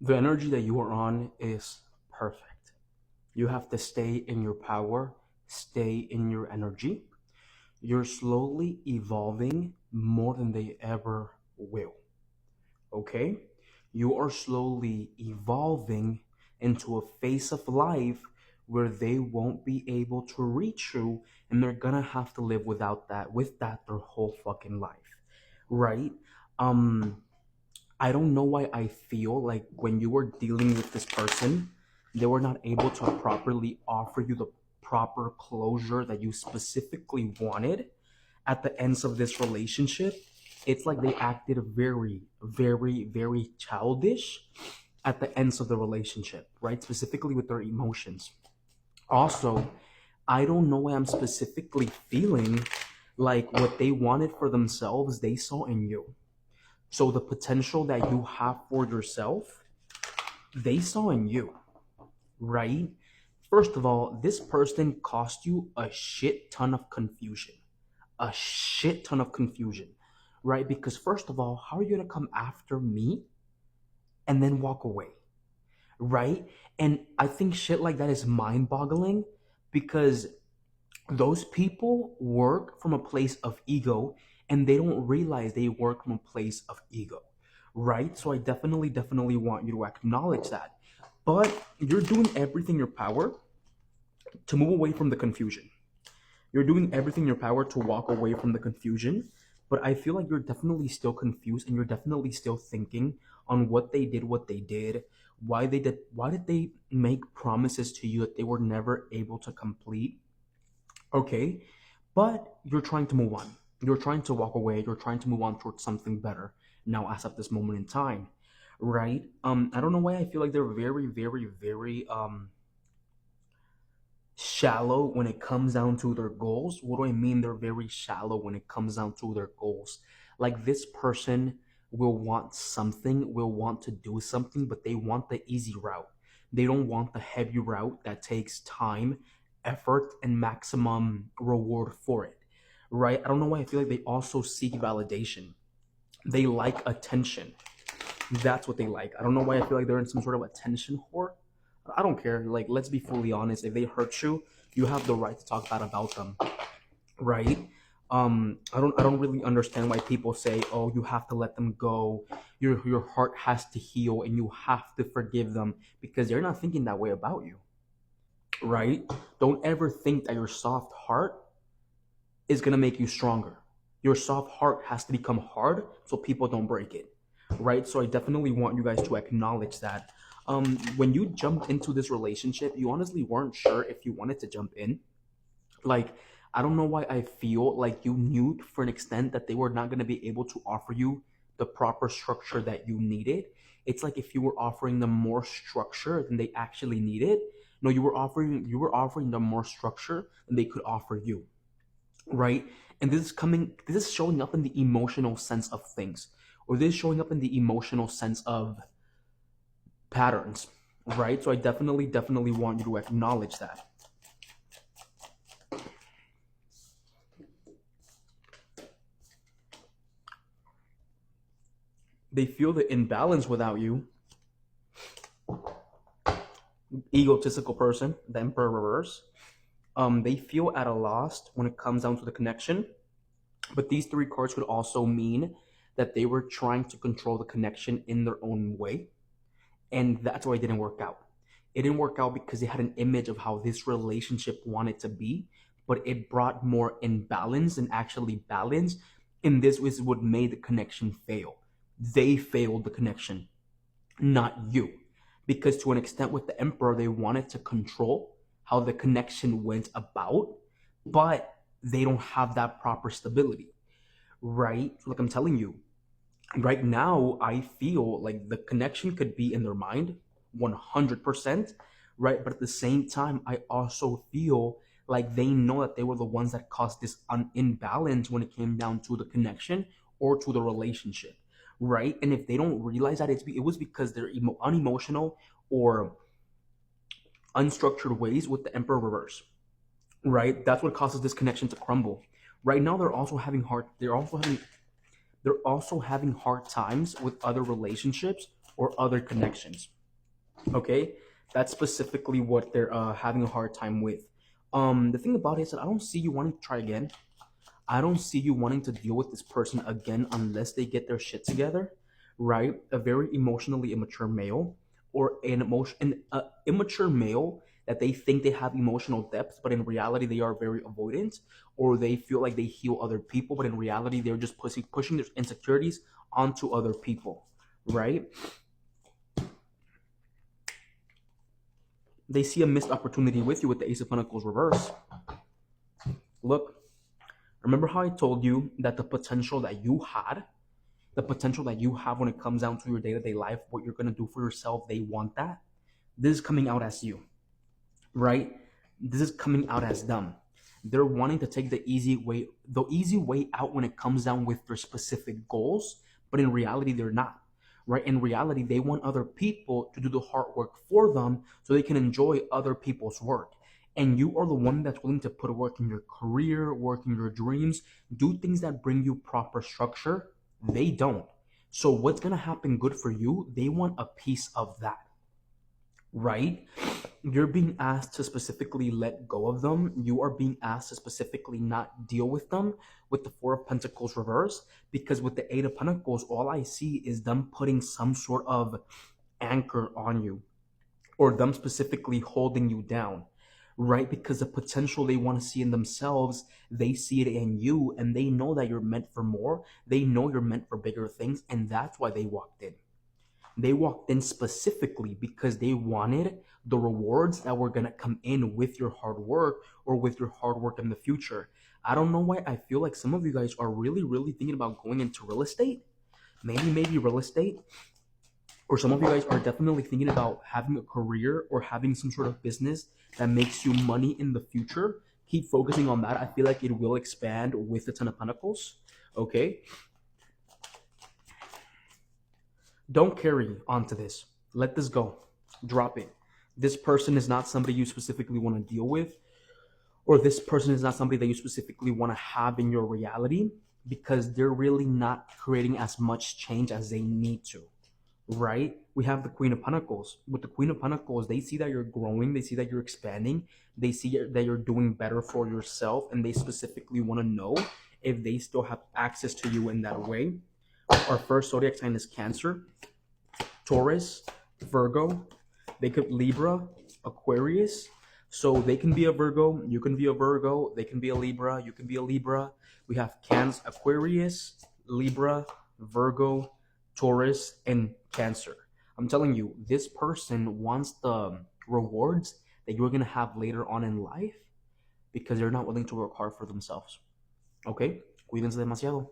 The energy that you are on is perfect. You have to stay in your power, stay in your energy. You're slowly evolving more than they ever will. Okay? You are slowly evolving into a phase of life where they won't be able to reach you, and they're gonna have to live with that their whole fucking life. Right? Um I don't know why I feel like when you were dealing with this person, they were not able to properly offer you the proper closure that you specifically wanted at the ends of this relationship. It's like they acted very, very, very childish at the ends of the relationship, right? Specifically with their emotions. Also, I don't know why I'm specifically feeling like what they wanted for themselves, they saw in you. So the potential that you have for yourself, they saw in you, right? First of all, this person cost you a shit ton of confusion. A shit ton of confusion, right? Because first of all, how are you gonna come after me and then walk away, right? And I think shit like that is mind-boggling because those people work from a place of ego and they don't realize they work from a place of ego, right? So I definitely want you to acknowledge that. But you're doing everything in your power to move away from the confusion. You're doing everything in your power to walk away from the confusion, but I feel like you're definitely still confused and you're definitely still thinking on what they did, why did they make promises to you that they were never able to complete. Okay, but you're trying to move on. You're trying to walk away. You're trying to move on towards something better now, as of this moment in time, right? I don't know why I feel like they're very shallow when it comes down to their goals. What do I mean? They're very shallow when it comes down to their goals. Like this person will want something, will want to do something, but they want the easy route. They don't want the heavy route that takes time, effort, and maximum reward for it. Right? I don't know why I feel like they also seek validation. They like attention. That's what they like. I don't know why I feel like they're in some sort of attention whore. I don't care. Like, let's be fully honest. If they hurt you, you have the right to talk bad about them, right? I don't really understand why people say, "Oh, you have to let them go. Your heart has to heal, and you have to forgive them," because they're not thinking that way about you, right? Don't ever think that your soft heart is gonna make you stronger. Your soft heart has to become hard so people don't break it, right? So I definitely want you guys to acknowledge that. When you jumped into this relationship, you honestly weren't sure if you wanted to jump in. Like, I don't know why I feel like you knew for an extent that they were not going to be able to offer you the proper structure that you needed. It's like if you were offering them more structure than they actually needed. No, you were offering them more structure than they could offer you, right? And this is showing up in the emotional sense of things, or this is showing up in the emotional sense of patterns, right? So I definitely want you to acknowledge that. They feel the imbalance without you. Egotistical person, the Emperor reverse. They feel at a loss when it comes down to the connection. But these three cards could also mean that they were trying to control the connection in their own way, and that's why it didn't work out. It didn't work out because they had an image of how this relationship wanted to be, but it brought more imbalance and actually balance. And this was what made the connection fail. They failed the connection, not you. Because to an extent, with the Emperor, they wanted to control how the connection went about, but they don't have that proper stability, right? Like I'm telling you, right now I feel like the connection could be in their mind 100%, right? But at the same time I also feel like they know that they were the ones that caused this imbalance when it came down to the connection or to the relationship, right? And if they don't realize that it was because they're unemotional or unstructured ways with the Emperor reverse, right? That's what causes this connection to crumble. Right now they're also having hard times with other relationships or other connections. Okay, that's specifically what they're having a hard time with. The thing about it is that I don't see you wanting to try again. I don't see you wanting to deal with this person again unless they get their shit together, right? A very emotionally immature male, or an immature male that they think they have emotional depth, but in reality they are very avoidant, or they feel like they heal other people, but in reality they're just pushing their insecurities onto other people, right? They see a missed opportunity with you with the Ace of Pentacles reverse. Look, remember how I told you that the potential that you had, the potential that you have when it comes down to your day-to-day life, what you're going to do for yourself, they want that. This is coming out as you, right? This is coming out as them. They're wanting to take the easy way out when it comes down with their specific goals, but in reality, they're not, right? In reality, they want other people to do the hard work for them so they can enjoy other people's work. And you are the one that's willing to put work in your career, work in your dreams, do things that bring you proper structure. They don't. So what's going to happen good for you? They want a piece of that, right? You're being asked to specifically let go of them. You are being asked to specifically not deal with them with the Four of Pentacles reverse, because with the Eight of Pentacles, all I see is them putting some sort of anchor on you, or them specifically holding you down, right? Because the potential they want to see in themselves, they see it in you, and they know that you're meant for more. They know you're meant for bigger things, and that's why they walked in. They walked in specifically because they wanted the rewards that were going to come in with your hard work, or with your hard work in the future. I don't know why I feel like some of you guys are really, really thinking about going into real estate. Maybe real estate. Or some of you guys are definitely thinking about having a career or having some sort of business that makes you money in the future. Keep focusing on that. I feel like it will expand with the Ten of Pentacles. Okay? Don't carry on to this. Let this go. Drop it. This person is not somebody you specifically want to deal with, or this person is not somebody that you specifically want to have in your reality, because they're really not creating as much change as they need to, right? We have the Queen of Pentacles. With the Queen of Pentacles, they see that you're growing, they see that you're expanding, they see that you're doing better for yourself, and they specifically want to know if they still have access to you in that way. Our first zodiac sign is Cancer, Taurus, Virgo. They could Libra, Aquarius. So they can be a Virgo, you can be a Virgo, they can be a Libra, you can be a Libra. We have Cancer, Aquarius, Libra, Virgo, Taurus, and Cancer. I'm telling you, this person wants the rewards that you're going to have later on in life, because they're not willing to work hard for themselves. Okay? Cuídense demasiado.